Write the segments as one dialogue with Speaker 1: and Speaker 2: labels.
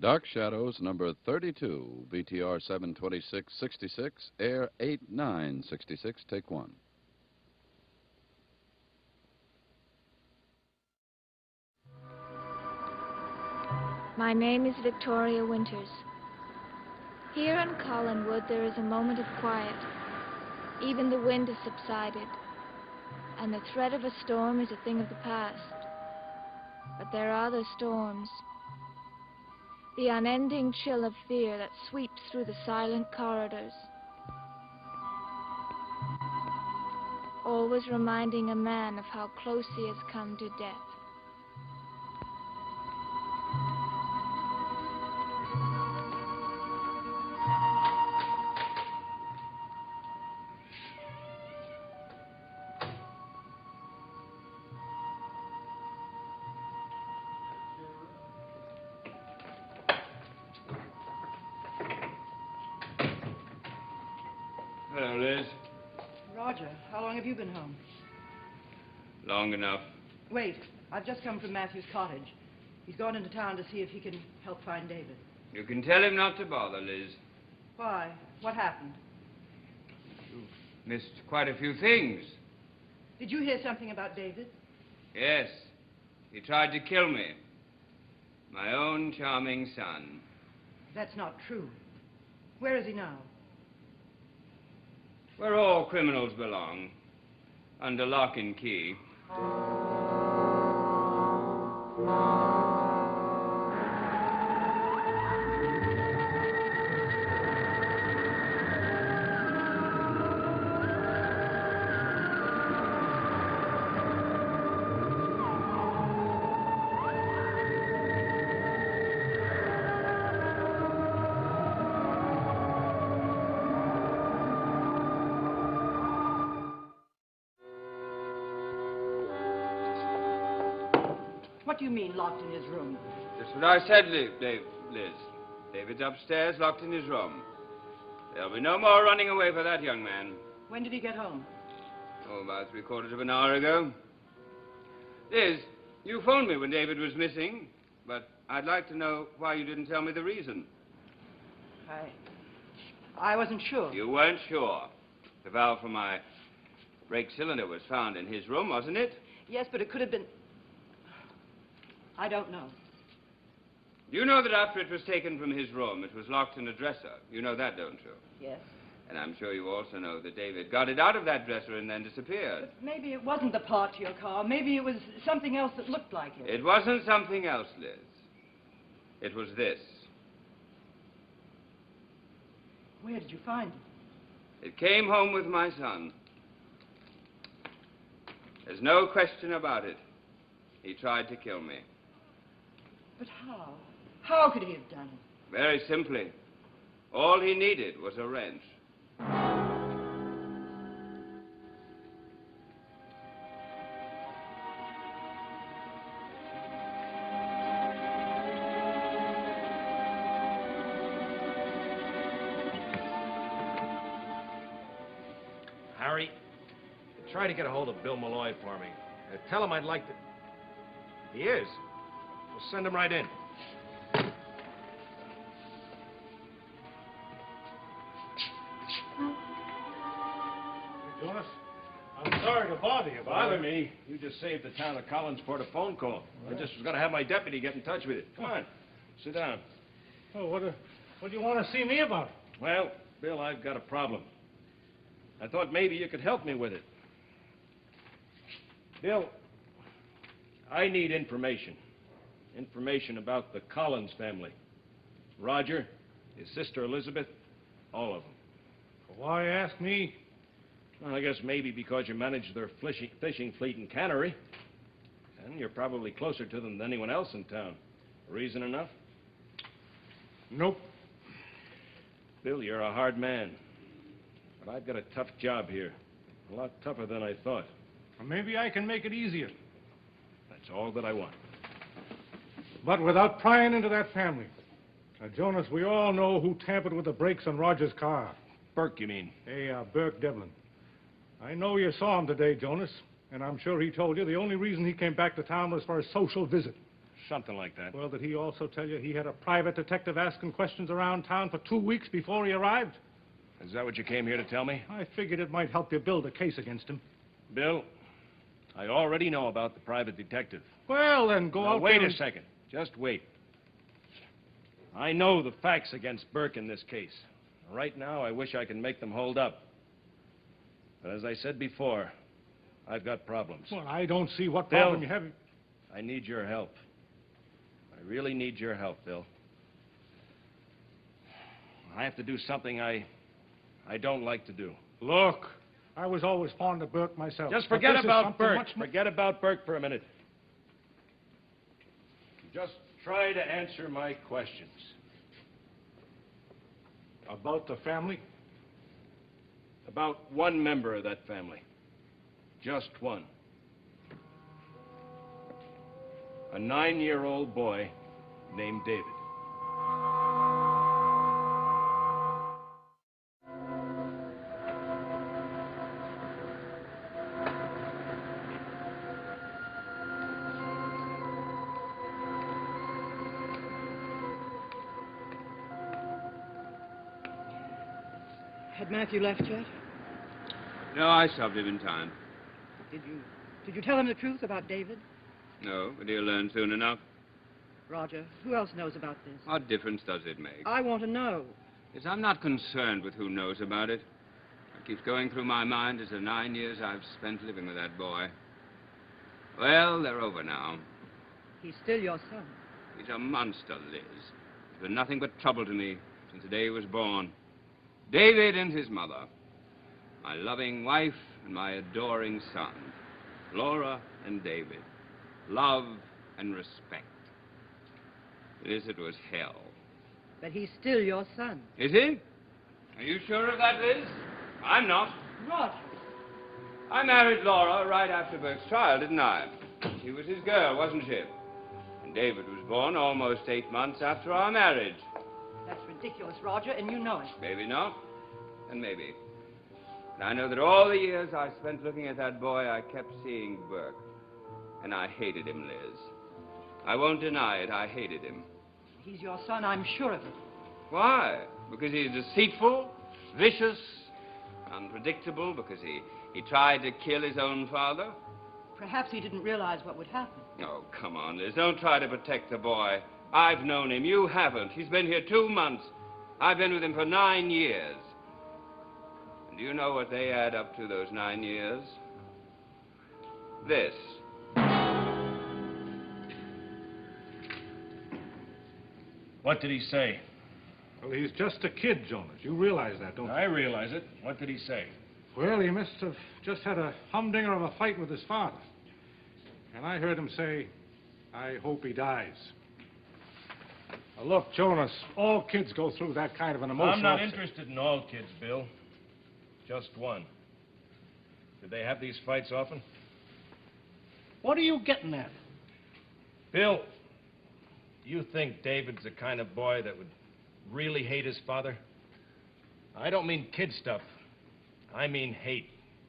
Speaker 1: Dark Shadows, number 32, BTR 72666, air 8966, take one.
Speaker 2: My name is Victoria Winters. Here in Collinwood there is a moment of quiet. Even the wind has subsided, and the threat of a storm is a thing of the past. But there are other storms. The unending chill of fear that sweeps through the silent corridors, always reminding a man of how close he has come to death.
Speaker 3: Hello, Liz.
Speaker 4: Roger, how long have you been home?
Speaker 3: Long enough.
Speaker 4: Wait, I've just come from Matthew's cottage. He's gone into town to see if he can help find David.
Speaker 3: You can tell him not to bother, Liz.
Speaker 4: Why? What happened?
Speaker 3: You've missed quite a few things.
Speaker 4: Did you hear something about David?
Speaker 3: Yes. He tried to kill me. My own charming son.
Speaker 4: That's not true. Where is he now?
Speaker 3: Where all criminals belong. Under lock and key.
Speaker 4: What do you mean, locked in his room?
Speaker 3: That's what I said, Liz. David's upstairs, locked in his room. There'll be no more running away for that young man.
Speaker 4: When did he get home?
Speaker 3: Oh, about 3/4 of an hour ago. Liz, you phoned me when David was missing, but I'd like to know why you didn't tell me the reason.
Speaker 4: I wasn't sure.
Speaker 3: You weren't sure. The valve for my brake cylinder was found in his room, wasn't it?
Speaker 4: Yes, but it could have been... I don't know.
Speaker 3: You know that after it was taken from his room, it was locked in a dresser. You know that, don't you?
Speaker 4: Yes.
Speaker 3: And I'm sure you also know that David got it out of that dresser and then disappeared.
Speaker 4: But maybe it wasn't the part to your car. Maybe it was something else that looked like it.
Speaker 3: It wasn't something else, Liz. It was this.
Speaker 4: Where did you find it?
Speaker 3: It came home with my son. There's no question about it. He tried to kill me.
Speaker 4: But how? How could he have done it?
Speaker 3: Very simply. All he needed was a wrench.
Speaker 5: Harry, try to get a hold of Bill Malloy for me. Tell him I'd like to... He is? We'll send him right in.
Speaker 6: Jonas, I'm sorry to bother you.
Speaker 5: Bother me? You just saved the town of Collinsport a phone call. I just was going to have my deputy get in touch with you. Come on, sit down.
Speaker 6: Oh, what do you want to see me about?
Speaker 5: Well, Bill, I've got a problem. I thought maybe you could help me with it. Bill, I need information. Information about the Collins family. Roger, his sister Elizabeth, all of them.
Speaker 6: Why ask me?
Speaker 5: Well, I guess maybe because you manage their fishing fleet and cannery. And you're probably closer to them than anyone else in town. Reason enough?
Speaker 6: Nope.
Speaker 5: Bill, you're a hard man. But I've got a tough job here. A lot tougher than I thought.
Speaker 6: Well, maybe I can make it easier.
Speaker 5: That's all that I want.
Speaker 6: But without prying into that family. Now, Jonas, we all know who tampered with the brakes on Roger's car.
Speaker 5: Burke, you mean?
Speaker 6: Hey, Burke Devlin. I know you saw him today, Jonas, and I'm sure he told you the only reason he came back to town was for a social visit.
Speaker 5: Something like that.
Speaker 6: Well, did he also tell you he had a private detective asking questions around town for 2 weeks before he arrived?
Speaker 5: Is that what you came here to tell me?
Speaker 6: I figured it might help you build a case against him.
Speaker 5: Bill, I already know about the private detective.
Speaker 6: Well, then go
Speaker 5: Now,
Speaker 6: out
Speaker 5: wait
Speaker 6: there
Speaker 5: a second. Just wait. I know the facts against Burke in this case. Right now, I wish I could make them hold up. But as I said before, I've got problems.
Speaker 6: Well, I don't see what
Speaker 5: Bill,
Speaker 6: problem you have.
Speaker 5: I need your help. I really need your help, Bill. I have to do something I don't like to do.
Speaker 6: Look, I was always fond of Burke myself.
Speaker 5: Just
Speaker 6: but
Speaker 5: forget
Speaker 6: this is
Speaker 5: about
Speaker 6: something
Speaker 5: Burke.
Speaker 6: much more-
Speaker 5: Forget about Burke for a minute. Just try to answer my questions.
Speaker 6: About the family?
Speaker 5: About one member of that family. Just one. A 9-year-old boy named David.
Speaker 4: Had Matthew left yet?
Speaker 3: No, I stopped him in time.
Speaker 4: Did you tell him the truth about David?
Speaker 3: No, but he'll learn soon enough.
Speaker 4: Roger, who else knows about this?
Speaker 3: What difference does it make?
Speaker 4: I want to know.
Speaker 3: Yes, I'm not concerned with who knows about it. What keeps going through my mind is the 9 years I've spent living with that boy. Well, they're over now.
Speaker 4: He's still your son.
Speaker 3: He's a monster, Liz. He's been nothing but trouble to me since the day he was born. David and his mother. My loving wife and my adoring son. Laura and David. Love and respect. Liz, it was hell.
Speaker 4: But he's still your son.
Speaker 3: Is he? Are you sure of that, Liz? I'm not.
Speaker 4: Roger.
Speaker 3: I married Laura right after Burke's trial, didn't I? She was his girl, wasn't she? And David was born almost 8 months after our marriage.
Speaker 4: That's ridiculous, Roger, and you know it.
Speaker 3: Maybe not, and maybe. But I know that all the years I spent looking at that boy, I kept seeing Burke. And I hated him, Liz. I won't deny it, I hated him.
Speaker 4: He's your son, I'm sure of it.
Speaker 3: Why? Because he's deceitful, vicious, unpredictable, because he tried to kill his own father?
Speaker 4: Perhaps he didn't realize what would happen.
Speaker 3: Oh, come on, Liz. Don't try to protect the boy. I've known him. You haven't. He's been here 2 months. I've been with him for 9 years. And do you know what they add up to, those 9 years? This.
Speaker 5: What did he say?
Speaker 6: Well, he's just a kid, Jonas. You realize that, don't you?
Speaker 5: I realize it. What did he say?
Speaker 6: Well, he must have just had a humdinger of a fight with his father. And I heard him say, I hope he dies. Now, look, Jonas, all kids go through that kind of an emotional
Speaker 5: I'm not
Speaker 6: upset.
Speaker 5: interested in all kids, Bill. Just one. Did they have these fights often?
Speaker 6: What are you getting at?
Speaker 5: Bill, do you think David's the kind of boy that would really hate his father? I don't mean kid stuff. I mean hate.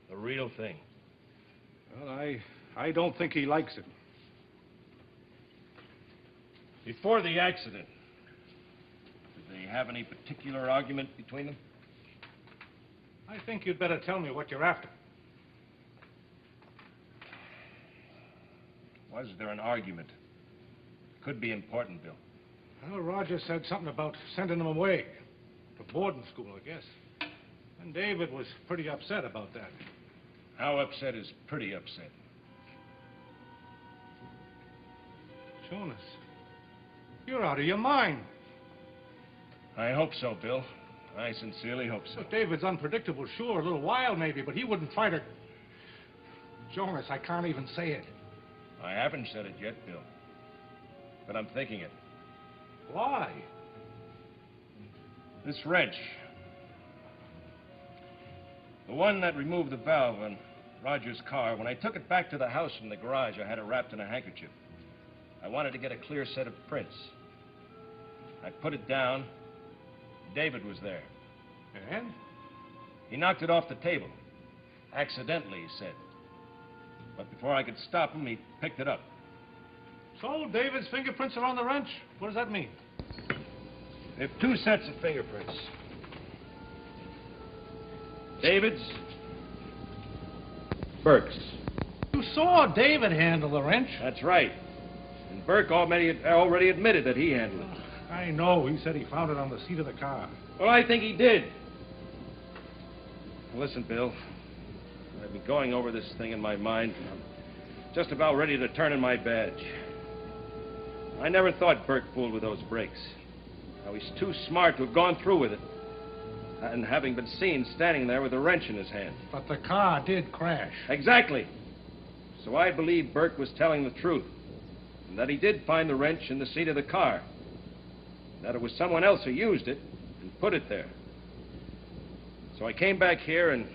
Speaker 5: The real thing.
Speaker 6: Well, I don't think he likes it.
Speaker 5: Before the accident, did they have any particular argument between them?
Speaker 6: I think you'd better tell me what you're after.
Speaker 5: Was there an argument? Could be important, Bill.
Speaker 6: Well, Roger said something about sending him away to boarding school, I guess. And David was pretty upset about that.
Speaker 5: How upset is pretty upset?
Speaker 6: Jonas, you're out of your mind.
Speaker 5: I hope so, Bill. I sincerely hope so.
Speaker 6: But David's unpredictable, sure, a little wild maybe, but he wouldn't fight her. Jonas, I can't even say it.
Speaker 5: I haven't said it yet, Bill. But I'm thinking it.
Speaker 6: Why?
Speaker 5: This wrench. The one that removed the valve on Roger's car, when I took it back to the house from the garage, I had it wrapped in a handkerchief. I wanted to get a clear set of prints. I put it down. David was there.
Speaker 6: And?
Speaker 5: He knocked it off the table. Accidentally, he said. But before I could stop him, he picked it up.
Speaker 6: So, David's fingerprints are on the wrench? What does that mean?
Speaker 5: We have 2 sets of fingerprints. David's, Burke's.
Speaker 6: You saw David handle the wrench.
Speaker 5: That's right. And Burke already admitted that he handled it.
Speaker 6: I know. He said he found it on the seat of the car.
Speaker 5: Well, I think he did. Listen, Bill. I've been going over this thing in my mind. I'm just about ready to turn in my badge. I never thought Burke fooled with those brakes. Now, he's too smart to have gone through with it. And having been seen standing there with a wrench in his hand.
Speaker 6: But the car did crash.
Speaker 5: Exactly. So I believe Burke was telling the truth. And that he did find the wrench in the seat of the car. And that it was someone else who used it and put it there. So I came back here and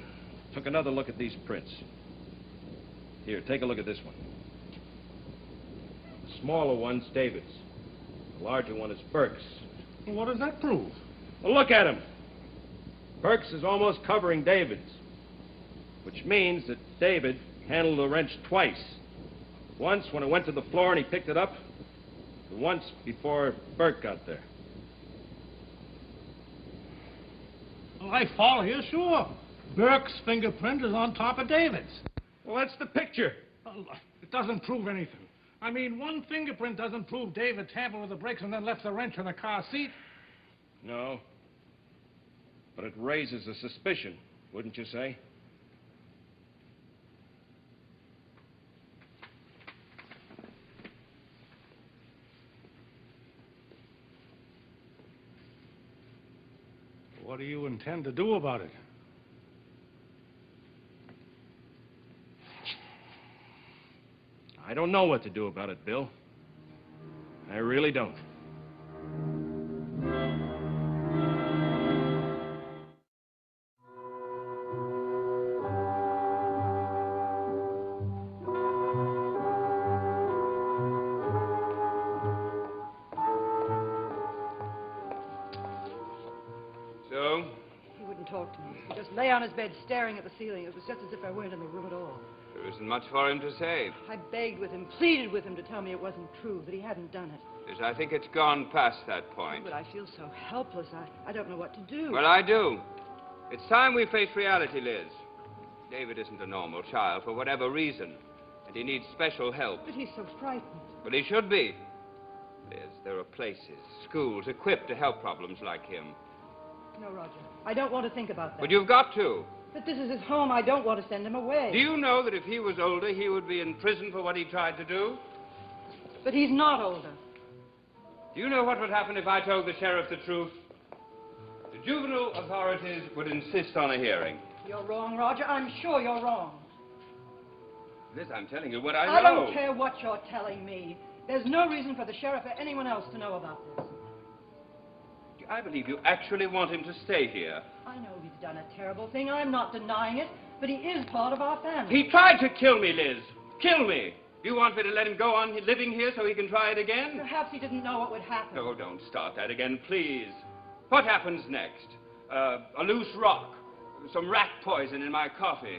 Speaker 5: took another look at these prints. Here, take a look at this one. The smaller one's David's. The larger one is Burke's.
Speaker 6: Well, what does that prove?
Speaker 5: Well, look at him. Burke's is almost covering David's, which means that David handled the wrench twice. Once when it went to the floor and he picked it up, and once before Burke got there.
Speaker 6: Well, I follow you, sure. Burke's fingerprint is on top of David's.
Speaker 5: Well, that's the picture.
Speaker 6: Well, it doesn't prove anything. I mean, one fingerprint doesn't prove David tampered with the brakes and then left the wrench in the car seat.
Speaker 5: No. But it raises a suspicion, wouldn't you say?
Speaker 6: What do you intend to do about it?
Speaker 5: I don't know what to do about it, Bill. I really don't.
Speaker 3: So?
Speaker 4: He wouldn't talk to me. He just lay on his bed staring at the ceiling. It was just as if I weren't in the room at all.
Speaker 3: There isn't much for him to say.
Speaker 4: I begged with him, pleaded with him to tell me it wasn't true, that he hadn't done it.
Speaker 3: Yes, I think it's gone past that point.
Speaker 4: But I feel so helpless. I don't know what to do.
Speaker 3: Well, I do. It's time we face reality, Liz. David isn't a normal child for whatever reason, and he needs special help.
Speaker 4: But he's so frightened.
Speaker 3: But he should be. Liz, there are places, schools equipped to help problems like him.
Speaker 4: No, Roger. I don't want to think about that.
Speaker 3: But you've got to.
Speaker 4: But this is his home. I don't want to send him away.
Speaker 3: Do you know that if he was older, he would be in prison for what he tried to do?
Speaker 4: But he's not older.
Speaker 3: Do you know what would happen if I told the sheriff the truth? The juvenile authorities would insist on a hearing.
Speaker 4: You're wrong, Roger. I'm sure you're wrong.
Speaker 3: Liz, I'm telling you what I know.
Speaker 4: I don't care what you're telling me. There's no reason for the sheriff or anyone else to know about this.
Speaker 3: I believe you actually want him to stay here.
Speaker 4: I know he's done a terrible thing. I'm not denying it. But he is part of our family.
Speaker 3: He tried to kill me, Liz. Kill me. You want me to let him go on living here so he can try it again?
Speaker 4: Perhaps he didn't know what would happen.
Speaker 3: Oh, don't start that again, please. What happens next? A loose rock. Some rat poison in my coffee.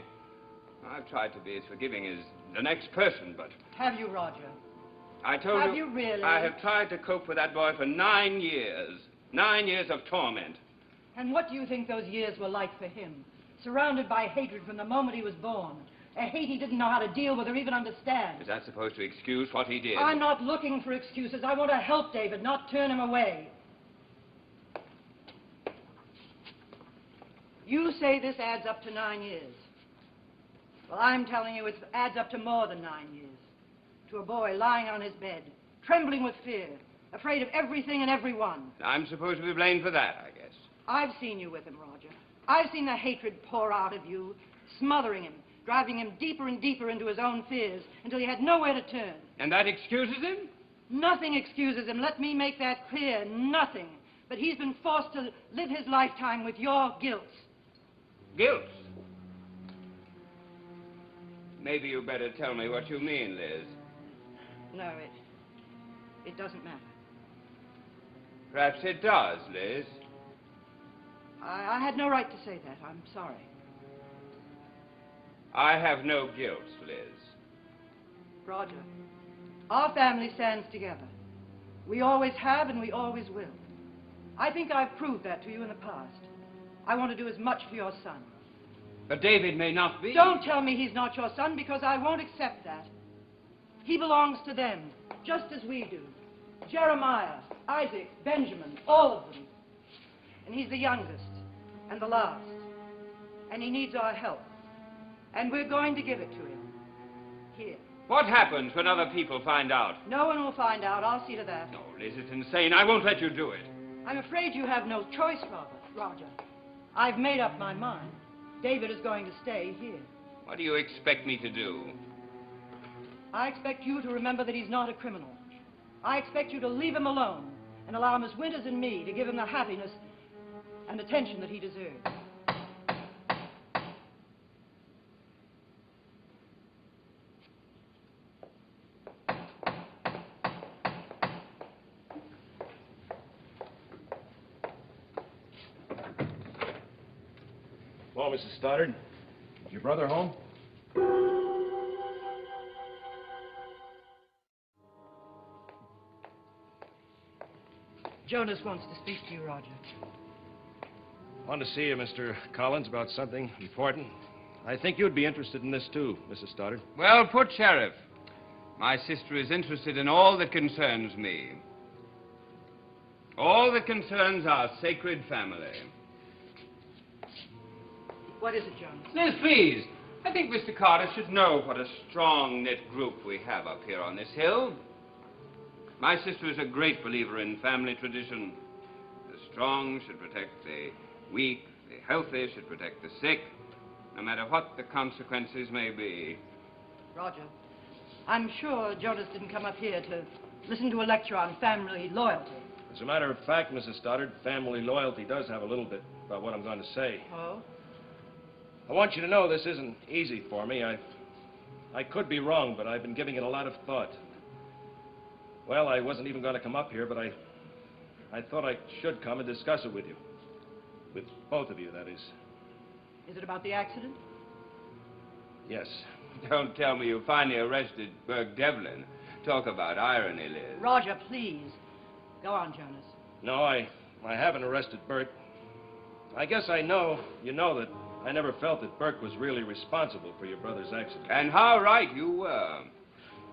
Speaker 3: I've tried to be as forgiving as the next person, but...
Speaker 4: Have you, Roger?
Speaker 3: I told you...
Speaker 4: Have you really?
Speaker 3: I have tried to cope with that boy for 9 years. 9 years of torment.
Speaker 4: And what do you think those years were like for him? Surrounded by hatred from the moment he was born. A hate he didn't know how to deal with or even understand.
Speaker 3: Is that supposed to excuse what he did?
Speaker 4: I'm not looking for excuses. I want to help David, not turn him away. You say this adds up to 9 years. Well, I'm telling you it adds up to more than 9 years. To a boy lying on his bed, trembling with fear, afraid of everything and everyone.
Speaker 3: I'm supposed to be blamed for that, I guess.
Speaker 4: I've seen you with him, Roger. I've seen the hatred pour out of you, smothering him, driving him deeper and deeper into his own fears until he had nowhere to turn.
Speaker 3: And that excuses him?
Speaker 4: Nothing excuses him. Let me make that clear. Nothing. But he's been forced to live his lifetime with your guilt.
Speaker 3: Guilt? Maybe you better tell me what you mean, Liz.
Speaker 4: No, it doesn't matter.
Speaker 3: Perhaps it does, Liz.
Speaker 4: I had no right to say that. I'm sorry.
Speaker 3: I have no guilt, Liz.
Speaker 4: Roger, Our family stands together. We always have and we always will. I think I've proved that to you in the past. I want to do as much for your son.
Speaker 3: But David may not be.
Speaker 4: Don't tell me he's not your son, because I won't accept that. He belongs to them, just as we do. Jeremiah, Isaac, Benjamin, all of them. And he's the youngest and the last. And he needs our help. And we're going to give it to him. Here.
Speaker 3: What happens when other people find out?
Speaker 4: No one will find out. I'll see to that.
Speaker 3: No, Liz, it's insane. I won't let you do it.
Speaker 4: I'm afraid you have no choice, Roger. I've made up my mind. David is going to stay here.
Speaker 3: What do you expect me to do?
Speaker 4: I expect you to remember that he's not a criminal. I expect you to leave him alone and allow Miss Winters and me to give him the happiness and attention that he deserves.
Speaker 5: Well, Mrs. Stoddard, is your brother home?
Speaker 4: Jonas wants to speak to you, Roger.
Speaker 5: Want to see you, Mr. Collins, about something important. I think you'd be interested in this, too, Mrs. Stoddard.
Speaker 3: Well put, Sheriff. My sister is interested in all that concerns me. All that concerns our sacred family.
Speaker 4: What is it, Jonas?
Speaker 3: Liz, please. I think Mr. Carter should know what a strong-knit group we have up here on this hill. My sister is a great believer in family tradition. The strong should protect the weak, the healthy should protect the sick, no matter what the consequences may be.
Speaker 4: Roger, I'm sure Jonas didn't come up here to listen to a lecture on family loyalty.
Speaker 5: As a matter of fact, Mrs. Stoddard, family loyalty does have a little bit about what I'm going to say.
Speaker 4: Oh?
Speaker 5: I want you to know this isn't easy for me. I could be wrong, but I've been giving it a lot of thought. Well, I wasn't even going to come up here, but I thought I should come and discuss it with you. With both of you, that is.
Speaker 4: Is it about the accident?
Speaker 5: Yes.
Speaker 3: Don't tell me you finally arrested Burke Devlin. Talk about irony, Liz.
Speaker 4: Roger, please. Go on, Jonas.
Speaker 5: No, I haven't arrested Burke. I guess you know that I never felt that Burke was really responsible for your brother's accident.
Speaker 3: And how right you were.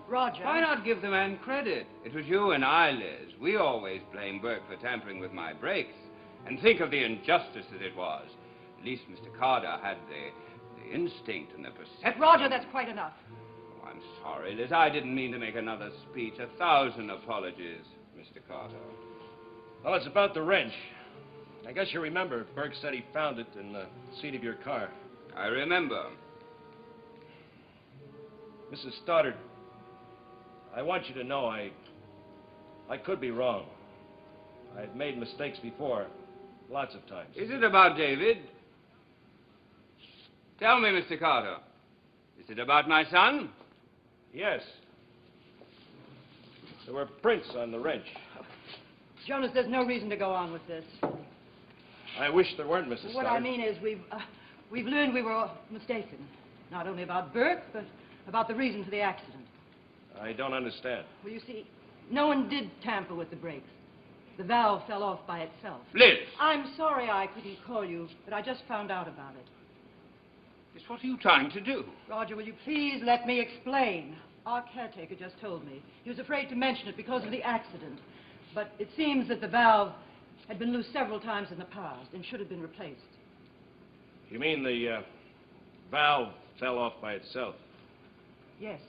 Speaker 4: Roger.
Speaker 3: Why not give the man credit? It was you and I, Liz. We always blame Burke for tampering with my brakes. And think of the injustice that it was. At least Mr. Carter had the instinct and the perception.
Speaker 4: Roger, that's quite enough.
Speaker 3: Oh, I'm sorry, Liz. I didn't mean to make another speech. 1,000 apologies, Mr. Carter.
Speaker 5: Well, it's about the wrench. I guess you remember Burke said he found it in the seat of your car.
Speaker 3: I remember.
Speaker 5: Mrs. Stoddard, I want you to know I could be wrong. I've made mistakes before, lots of times.
Speaker 3: Is it about David? Tell me, Mr. Carter. Is it about my son?
Speaker 5: Yes. There were prints on the wrench.
Speaker 4: Jonas, there's no reason to go on with this.
Speaker 5: I wish there weren't, Mrs.
Speaker 4: What
Speaker 5: Stoddard.
Speaker 4: I mean is we've learned we were mistaken. Not only about Burke, but about the reason for the accident.
Speaker 5: I don't understand.
Speaker 4: Well, you see, no one did tamper with the brakes. The valve fell off by itself.
Speaker 3: Liz!
Speaker 4: I'm sorry I couldn't call you, but I just found out about it.
Speaker 3: Liz, what are you trying to do?
Speaker 4: Roger, will you please let me explain? Our caretaker just told me. He was afraid to mention it because of the accident. But it seems that the valve had been loose several times in the past and should have been replaced.
Speaker 5: You mean the valve fell off by itself?
Speaker 4: Yes.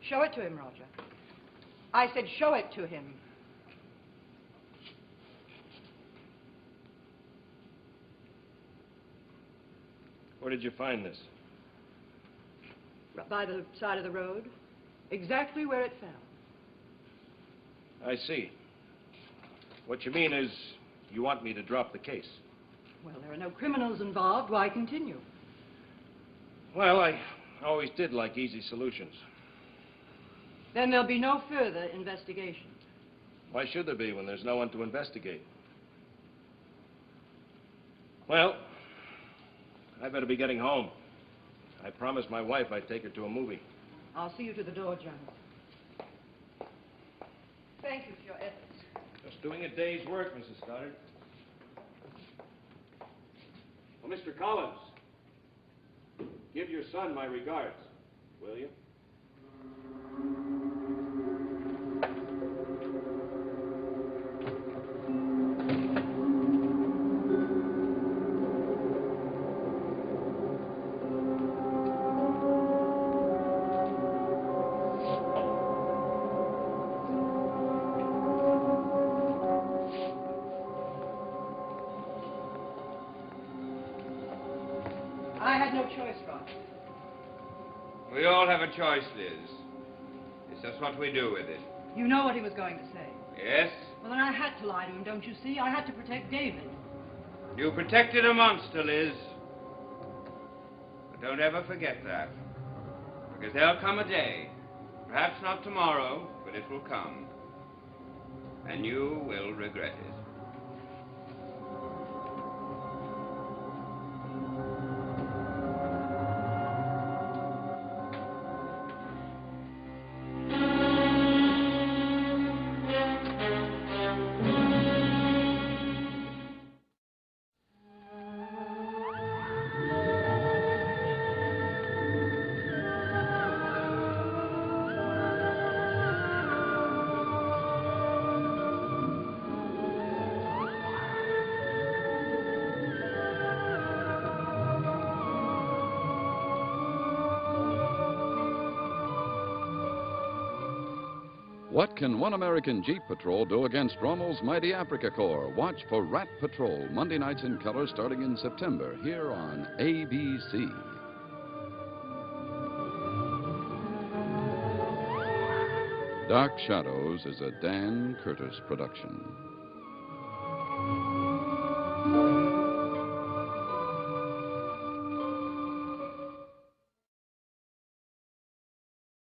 Speaker 4: Show it to him, Roger. I said show it to him.
Speaker 5: Where did you find this?
Speaker 4: By the side of the road. Exactly where it fell.
Speaker 5: I see. What you mean is you want me to drop the case.
Speaker 4: Well, there are no criminals involved. Why continue?
Speaker 5: Well, I always did like easy solutions.
Speaker 4: Then there'll be no further investigation.
Speaker 5: Why should there be when there's no one to investigate? Well, I better be getting home. I promised my wife I'd take her to a movie.
Speaker 4: I'll see you to the door, Jonas.
Speaker 5: doing a day's work, Mrs. Stoddard. Well, Mr. Collins, give your son my regards, will you?
Speaker 4: I had no choice, Roger.
Speaker 3: We all have a choice, Liz. It's just what we do with it.
Speaker 4: You know what he was going to say.
Speaker 3: Yes?
Speaker 4: Well, then I had to lie to him, don't you see? I had to protect David.
Speaker 3: You protected a monster, Liz. But don't ever forget that. Because there'll come a day, perhaps not tomorrow, but it will come. And you will regret it.
Speaker 1: What can one American Jeep Patrol do against Rommel's mighty Africa Corps? Watch for Rat Patrol, Monday nights in color starting in September, here on ABC. Dark Shadows is a Dan Curtis production.